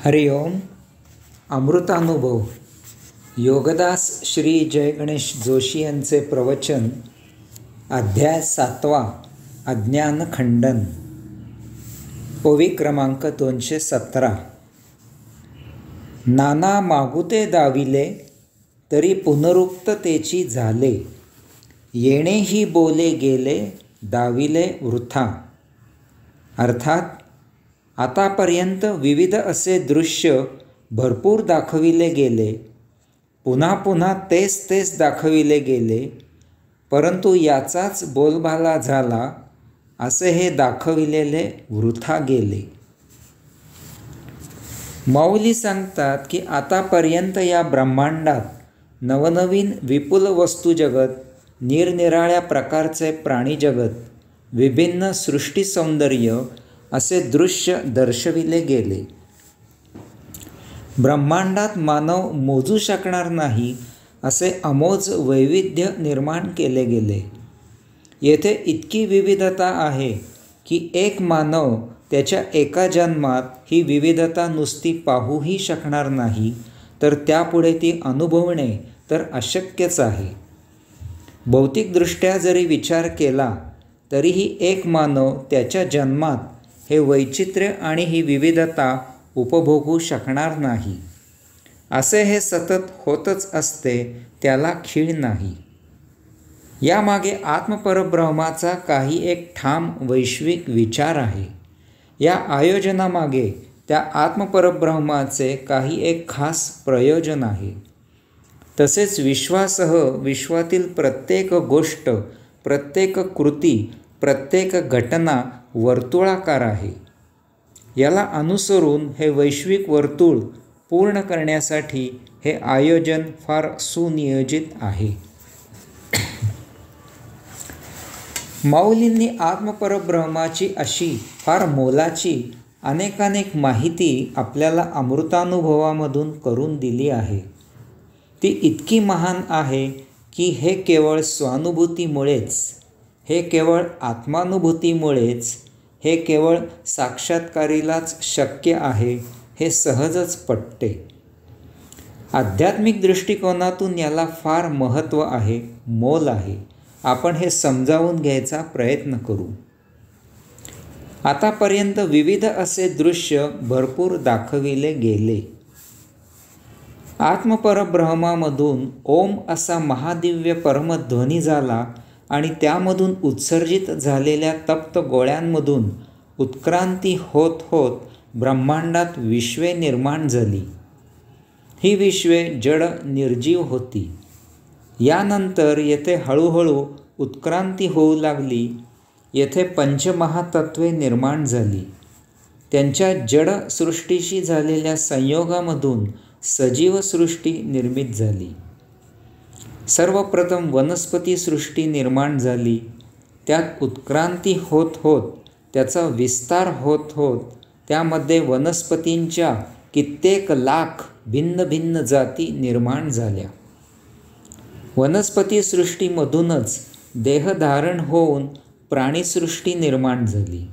हरिओम. अमृतानुभव. योगदास श्री जय गणेश जोशी यांचे प्रवचन. अध्याय 7. अज्ञान खंडन. ओवी क्रमांक 217. नाना मागुते दाविले तरी पुनरुक्ततेची झाले, येणेही बोले गेले दाविले वृथा. अर्थात आतापर्यंत विविध असे दृश्य भरपूर दाखविले गेले, पुन्हा पुन्हा तेच तेच दाखविले गेले, परंतु याचाच बोलबाला झाला असे हे दाखविलेले वृथा गेले. माऊली सांगतात की आतापर्यंत या ब्रह्मांडात नवनवीन विपुल वस्तू जगत, निरनिराळ्या प्रकारचे प्राणी जगत, विभिन्न सृष्टी सौंदर्य असे दृश्य दर्शविले गेले. ब्रह्मांडात मानव मोजू शकणार नाही असे अमोज वैविध्य निर्माण केले गेले. येथे इतकी विविधता आहे की एक मानव त्याच्या एका जन्मात ही विविधता नुसती पाहूही शकणार नाही, तर त्यापुढे ती अनुभवणे तर अशक्यच आहे. भौतिकदृष्ट्या जरी विचार केला तरीही एक मानव त्याच्या जन्मात हे वैचित्र्य आणि ही विविधता उपभोगू शकणार नाही. असे हे सतत होतच असते, त्याला खीळ नाही. यामागे आत्मपरब्रह्माचा काही एक ठाम वैश्विक विचार आहे. या आयोजनामागे त्या आत्मपरब्रह्माचे काही एक खास प्रयोजन आहे. तसेच विश्वासह विश्वातील प्रत्येक गोष्ट, प्रत्येक कृती, प्रत्येक घटना वर्तुळाकार आहे. याला अनुसरून हे वैश्विक वर्तुळ पूर्ण करण्यासाठी हे आयोजन फार सुनियोजित आहे. माऊलींनी आत्मपरब्रह्माची अशी फार मोलाची अनेकानेक माहिती आपल्याला अमृतानुभवामधून करून दिली आहे. ती इतकी महान आहे की हे केवळ स्वानुभूतीमुळेच, हे केवळ आत्मानुभूतीमुळेच, हे केवळ साक्षात्कारीलाच शक्य आहे, हे सहजच पटते. आध्यात्मिक दृष्टिकोनातून याला फार महत्त्व आहे, मोल आहे. आपण हे समजावून घ्यायचा प्रयत्न करू. आतापर्यंत विविध असे दृश्य भरपूर दाखविले गेले. आत्मपरब्रह्मामधून ओम असा महादिव्य परमध्वनी झाला आणि त्यामधून उत्सर्जित झालेल्या तप्त गोळ्यांमधून उत्क्रांती होत होत ब्रह्मांडात विश्वे निर्माण झाली. ही विश्वे जड निर्जीव होती. यानंतर येथे हळूहळू उत्क्रांती होऊ लागली. येथे पंचमहातत्वे निर्माण झाली. त्यांच्या जड सृष्टीशी झालेल्या संयोगामधून सजीव सृष्टी निर्मित झाली. सर्वप्रथम वनस्पती सृष्टी निर्माण झाली. त्यात उत्क्रांती होत होत, त्याचा विस्तार होत होत त्यामध्ये वनस्पतींच्या कित्येक लाख भिन्न भिन्न जाती निर्माण झाल्या. वनस्पती सृष्टीमधूनच देहधारण होऊन प्राणीसृष्टी निर्माण झाली.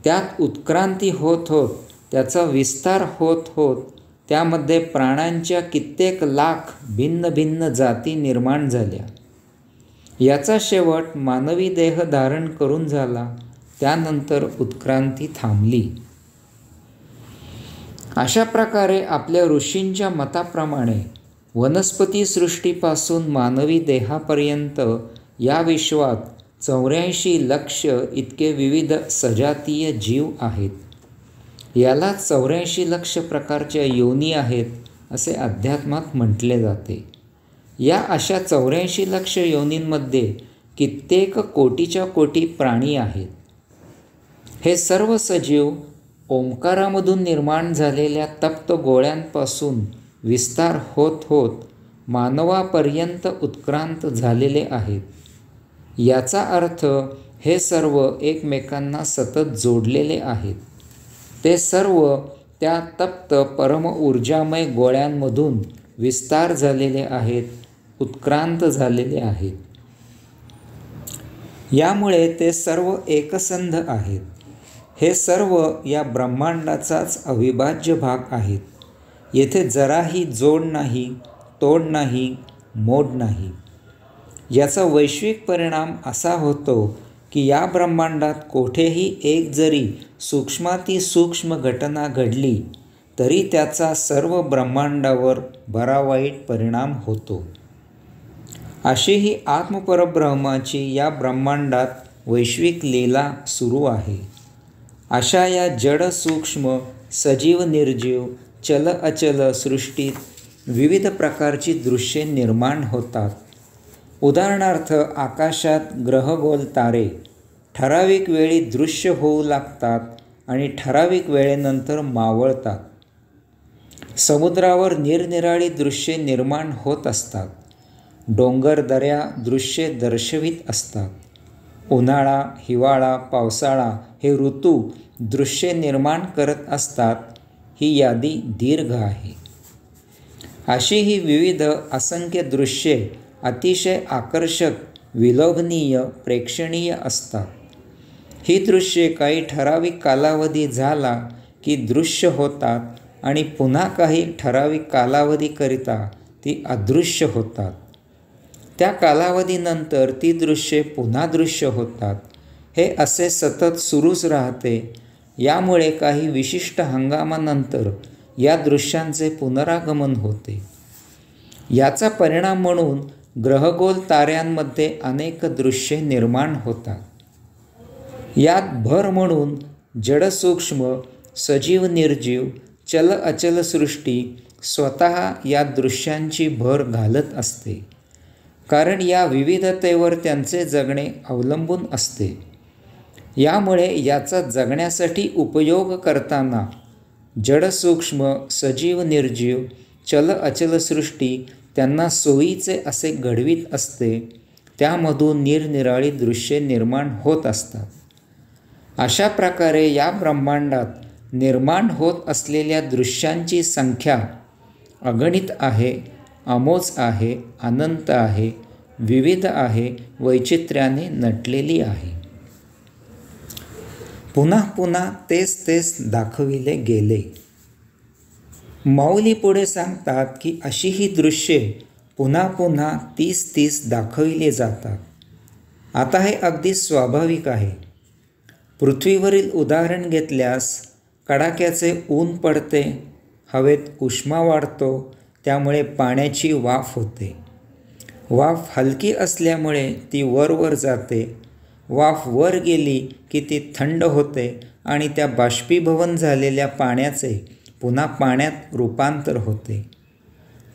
त्यात उत्क्रांती होत होत, त्याचा विस्तार होत होत त्यामध्ये प्राण्यांच्या कित्येक लाख भिन्न भिन्न जाती निर्माण झाल्या. याचा शेवट मानवी देह धारण करून झाला. त्यानंतर उत्क्रांती थांबली. अशा प्रकारे आपल्या ऋषींच्या मताप्रमाणे वनस्पती सृष्टीपासून मानवी देहापर्यंत या विश्वात 84 लक्ष इतके विविध सजातीय जीव आहेत. याला 84 लक्ष प्रकारच्या योनी आहेत असे अध्यात्मात म्हटले जाते. या अशा 84 लक्ष योनींमध्ये कित्येक कोटीच्या कोटी प्राणी आहेत. हे सर्व सजीव ओंकारामधून निर्माण झालेल्या तप्त गोळ्यांपासून विस्तार होत होत मानवापर्यंत उत्क्रांत झालेले आहेत. याचा अर्थ हे सर्व एकमेकांना सतत जोडलेले आहेत. ते सर्व त्या तप्त परम ऊर्जामय गोळ्यांमधून विस्तार झालेले आहेत, उत्क्रांत झालेले आहेत. यामुळे ते सर्व एकसंध आहेत. हे सर्व या ब्रह्मांडाचाच अविभाज्य भाग आहेत. येथे जराही जोड नाही, तोड नाही, मोड नाही. याचा वैश्विक परिणाम असा होतो की या ब्रह्मांडात कोठेही एक जरी सूक्ष्मातिसूक्ष्म घटना घडली तरी त्याचा सर्व ब्रह्मांडावर बरा वाईट परिणाम होतो. अशी ही आत्मपरब्रह्माची या ब्रह्मांडात वैश्विक लीला सुरू आहे. अशा या जड सूक्ष्म सजीव निर्जीव चल अचल सृष्टीत विविध प्रकारची दृश्ये निर्माण होतात. उदाहरणार्थ आकाशात ग्रहगोल तारे ठराविक वेळी दृश्य होऊ लागतात आणि ठराविक वेळेनंतर मावळतात. समुद्रावर निरनिराळी दृश्ये निर्माण होत असतात. डोंगर दऱ्या दृश्ये दर्शवित असतात. उन्हाळा, हिवाळा, पावसाळा हे ऋतू दृश्ये निर्माण करत असतात. ही यादी दीर्घ आहे. अशी ही विविध असंख्य दृश्ये अतिशय आकर्षक, विलोभनीय, प्रेक्षणीय असतात. ही दृश्ये काही ठराविक कालावधी झाला की दृश्य होतात आणि पुन्हा काही ठराविक कालावधीकरिता ती अदृश्य होतात. त्या कालावधीनंतर ती दृश्ये पुन्हा दृश्य होतात. हे असे सतत सुरूच राहते. यामुळे काही विशिष्ट हंगामानंतर या दृश्यांचे पुनरागमन होते. याचा परिणाम म्हणून ग्रहगोल ताऱ्यांमध्ये अनेक दृश्ये निर्माण होतात. यात भर म्हणून जडसूक्ष्म सजीव निर्जीव चल अचल सृष्टी स्वतः या दृश्यांची भर घालत असते. कारण या विविधतेवर त्यांचे जगणे अवलंबून असते. यामुळे याचा जगण्यासाठी उपयोग करताना जडसूक्ष्म सजीव निर्जीव चल अचल सृष्टी त्यांना सोयीचे असे घडवीत असते. त्यामधून निरनिराळी दृश्ये निर्माण होत असतात. अशा प्रकारे या ब्रह्मांडात निर्माण होत असलेल्या दृश्यांची संख्या अगणित आहे, अमोज आहे, अनंत आहे, विविध आहे, वैचित्र्याने नटलेली आहे. पुन्हा पुन्हा तेच तेच दाखविले गेले. माऊली पुढे सांगतात की अशी ही दृश्ये पुन्हा पुन्हा 30 दाखविली जातात. आता हे अगदी स्वाभाविक आहे. पृथ्वीवरील उदाहरण घेतल्यास कडाक्याचे ऊन पडते, हवेत उष्मा वाढतो, त्यामुळे पाण्याची वाफ होते. वाफ हलकी असल्यामुळे ती वरवर जाते. वाफ वर गेली की ती थंड होते आणि त्या बाष्पीभवन झालेल्या पाण्याचे पुन्हा पाण्यात रूपांतर होते.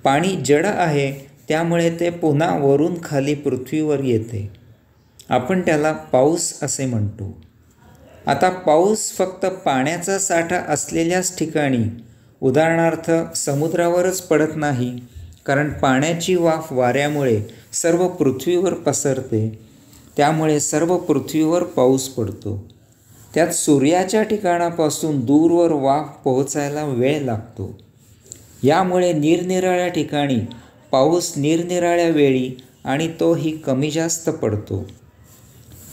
पाणी जड आहे, त्यामुळे ते पुन्हा वरून खाली पृथ्वीवर येते. आपण त्याला पाऊस असे म्हणतो. आता पाऊस फक्त पाण्याचा साठा असलेल्याच ठिकाणी, उदाहरणार्थ समुद्रावरच पडत नाही, कारण पाण्याची वाफ वाऱ्यामुळे सर्व पृथ्वीवर पसरते. त्यामुळे सर्व पृथ्वीवर पाऊस पडतो. त्यात सूर्याच्या ठिकाणापासून दूरवर वाफ पोहोचायला वेळ लागतो. यामुळे निरनिराळ्या ठिकाणी पाऊस निरनिराळ्या वेळी आणि तोही कमी जास्त पडतो.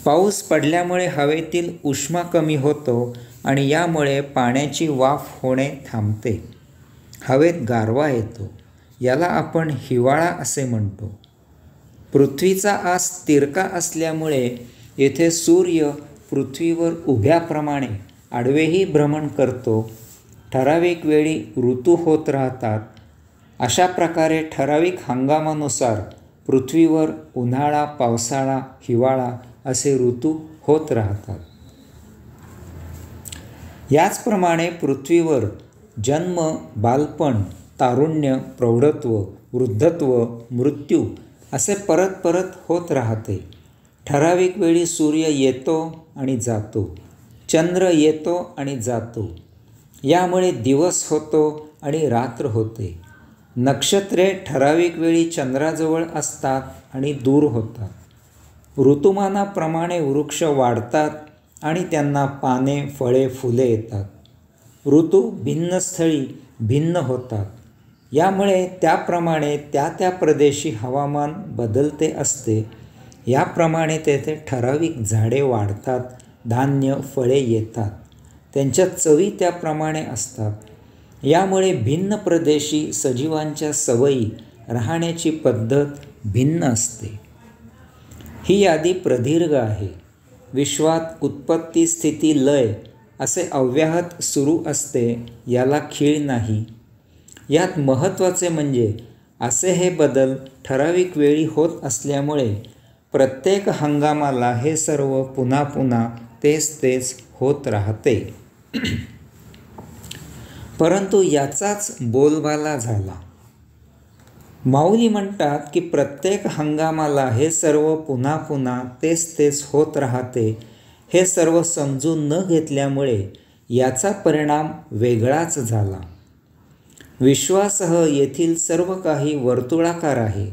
पाऊस पडल्यामुळे हवेतील उष्मा कमी होतो आणि यामुळे पाण्याची वाफ होणे थांबते. हवेत गारवा येतो. याला आपण हिवाळा असे म्हणतो. पृथ्वीचा आस तिरका असल्यामुळे येथे सूर्य पृथ्वीवर उभ्याप्रमाणे आडवेही भ्रमण करतो. ठराविक वेळी ऋतू होत राहतात. अशा प्रकारे ठराविक हंगामानुसार पृथ्वीवर उन्हाळा, पावसाळा, हिवाळा असे ऋतू होत राहतात. याचप्रमाणे पृथ्वीवर जन्म, बालपण, तारुण्य, प्रौढत्व, वृद्धत्व, मृत्यू असे परत परत होत राहते. ठराविक वेळी सूर्य येतो आणि जातो. चंद्र येतो आणि जातो. यामुळे दिवस होतो आणि रात्र होते. नक्षत्रे ठराविक वेळी चंद्राजवळ असतात आणि दूर होतात. ऋतुमानाप्रमाणे वृक्ष वाढतात आणि त्यांना पाने, फळे, फुले येतात. ऋतू भिन्न स्थळी भिन्न होतात. यामुळे त्याप्रमाणे त्या त्या प्रदेशी हवामान बदलते असते. याप्रमाणे तेथे ठराविक झाडे वाढतात, धान्य, फळे येतात. त्यांच्या चवी त्याप्रमाणे असतात. यामुळे भिन्न प्रदेशी सजीवांच्या सवयी, राहण्याची पद्धत भिन्न असते. ही यादी प्रदीर्घ आहे. विश्वात उत्पत्ती, स्थिती, लय असे अव्याहत सुरू असते, याला खीळ नाही. यात महत्त्वाचे म्हणजे असे हे बदल ठराविक वेळी होत असल्यामुळे प्रत्येक हंगामाला हे सर्व पुन्हा पुन्हा तेच तेच होत राहते. परंतु याचाच बोलबाला झाला. माऊली म्हणतात की प्रत्येक हंगामाला हे सर्व पुन्हा पुन्हा तेच तेच होत राहते, हे सर्व समजून न घेतल्यामुळे याचा परिणाम वेगळाच झाला. विश्वासह येथील सर्व काही वर्तुळाकार आहे.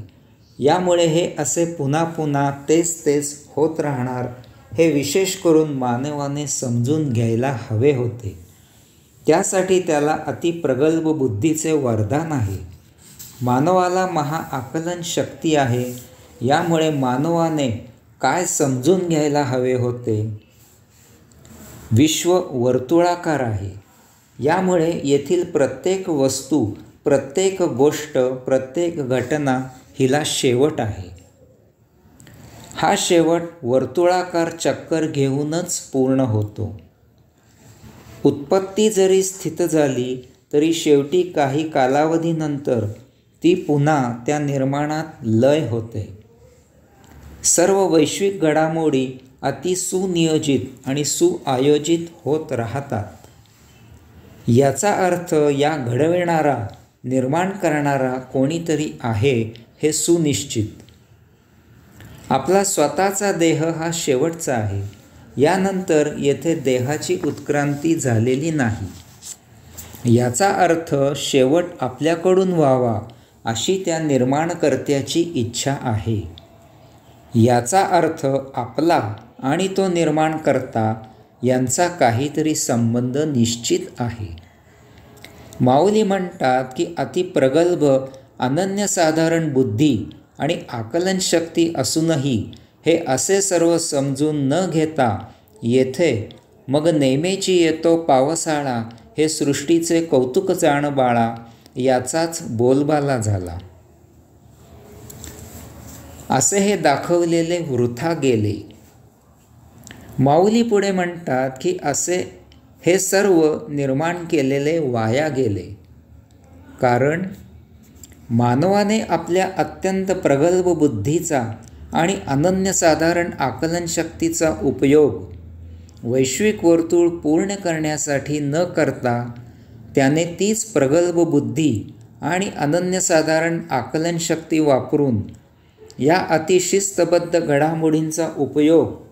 यामुळे हे असे पुन्हा पुन्हा तेच तेच होत राहणार हे विशेष करून मानवाने समजून घ्यायला हवे होते. त्यासाठी त्याला अतिप्रगल्भ बुद्धीचे वरदान आहे. मानवाला महाआकलन शक्ती आहे. यामुळे मानवाने काय समजून घ्यायला हवे होते? विश्व वर्तुळाकार आहे. यामुळे येथील प्रत्येक वस्तू, प्रत्येक गोष्ट, प्रत्येक घटना हिला शेवट आहे. हा शेवट वर्तुळाकार चक्कर घेऊनच पूर्ण होतो. उत्पत्ती जरी स्थित झाली तरी शेवटी काही कालावधीनंतर ती पुन्हा त्या निर्माणात लय होते. सर्व वैश्विक घडामोडी अति सुनियोजित आणि सुआयोजित होत राहतात. याचा अर्थ या घडविणारा, निर्माण करणारा कोणीतरी आहे हे सुनिश्चित. आपला स्वतःचा देह हा शेवटचा आहे. यानंतर येथे देहाची उत्क्रांती झालेली नाही. याचा अर्थ शेवट आपल्याकडून व्हावा अशी त्या निर्माणकर्त्याची इच्छा आहे. याचा अर्थ आपला आणि तो निर्माणकर्ता यांचा काहीतरी संबंध निश्चित आहे. माऊली म्हणतात की अतिप्रगल्भ, अनन्यसाधारण बुद्धी आणि आकलनशक्ती असूनही हे असे सर्व समजून न घेता येथे मग नेमेची येतो पावसाळा, हे सृष्टीचे कौतुक जाण बाळा, याचाच बोलबाला झाला. असे हे दाखवलेले वृथा गेले. माऊली पुढे म्हणतात की असे हे सर्व निर्माण केलेले वाया गेले. कारण मानवाने आपल्या अत्यंत प्रगल्भ बुद्धीचा आणि अनन्यसाधारण आकलनशक्तीचा उपयोग वैश्विक वर्तुळ पूर्ण करण्यासाठी न करता त्याने तीच प्रगल्भ बुद्धी आणि अनन्यसाधारण आकलनशक्ती वापरून या अतिशिस्तबद्ध घडामोडींचा उपयोग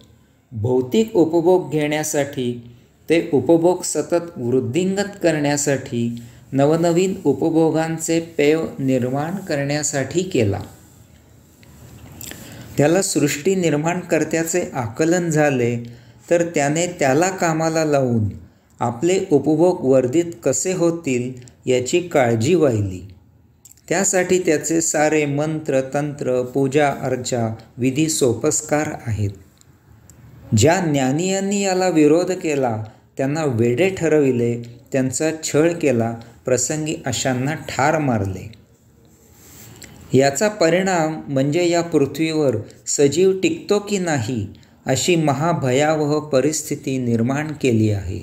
भौतिक उपभोग घेण्यासाठी, ते उपभोग सतत वृद्धिंगत करण्यासाठी, नवनवीन उपभोगांचे पेव निर्माण करण्यासाठी केला. त्याला सृष्टी निर्माणकर्त्याचे आकलन झाले तर त्याने त्याला कामाला लावून आपले उपभोग वर्धित कसे होतील याची काळजी वाहिली. त्यासाठी त्याचे सारे मंत्र, तंत्र, पूजा, अर्चा, विधी सोपस्कार आहेत. ज्या ज्ञानियांनी याला विरोध केला त्यांना वेडे ठरविले, त्यांचा छळ केला, प्रसंगी अशांना ठार मारले. याचा परिणाम म्हणजे या पृथ्वीवर सजीव टिकतो की नाही अशी महाभयावह परिस्थिती निर्माण केली आहे.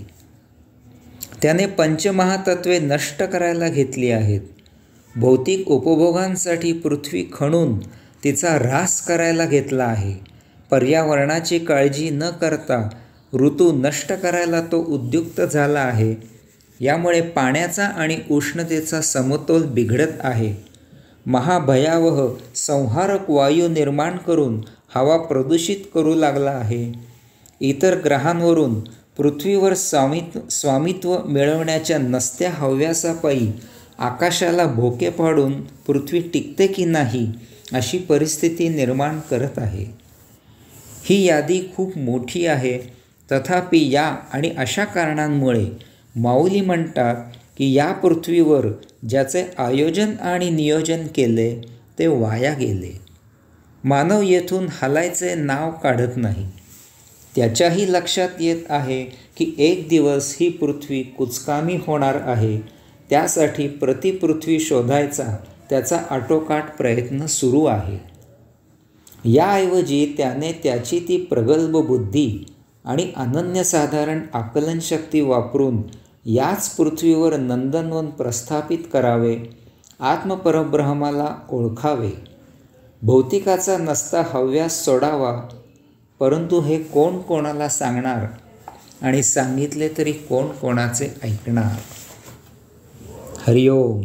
त्याने पंचमहातत्वे नष्ट करायला घेतली आहेत. भौतिक उपभोगांसाठी पृथ्वी खणून तिचा ऱ्हास करायला घेतला आहे. पर्यावरणाची काळजी न करता ऋतू नष्ट करायला तो उद्युक्त झाला आहे. यामुळे पाण्याचा आणि उष्णतेचा समतोल बिघडत आहे. महाभयावह संहारक वायू निर्माण करून हवा प्रदूषित करू लागला आहे. इतर ग्रहांवरून पृथ्वीवर स्वामित्व मिळवण्याच्या नसत्या हव्यासापायी आकाशाला भोके पाडून पृथ्वी टिकते की नाही अशी परिस्थिती निर्माण करत आहे. ही यादी खूप मोठी आहे. तथापि या आणि अशा कारणांमुळे माऊली म्हणतात की या पृथ्वीवर ज्याचे आयोजन आणि नियोजन केले ते वाया गेले. मानव येथून हलायचे नाव काढत नाही. त्याच्याही लक्षात येत आहे की एक दिवस ही पृथ्वी कुचकामी होणार आहे. त्यासाठी प्रतिपृथ्वी शोधायचा त्याचा आटोकाट प्रयत्न सुरू आहे. याऐवजी त्याने त्याची ती प्रगल्भ बुद्धी आणि अनन्यसाधारण आकलनशक्ती वापरून याच पृथ्वीवर नंदनवन प्रस्थापित करावे, आत्मपरब्रह्माला ओळखावे, भौतिकाचा नसता हव्यास सोडावा. परंतु हे कोण कोणाला सांगणार आणि सांगितले तरी कोण कोणाचे ऐकणार? हरिओम.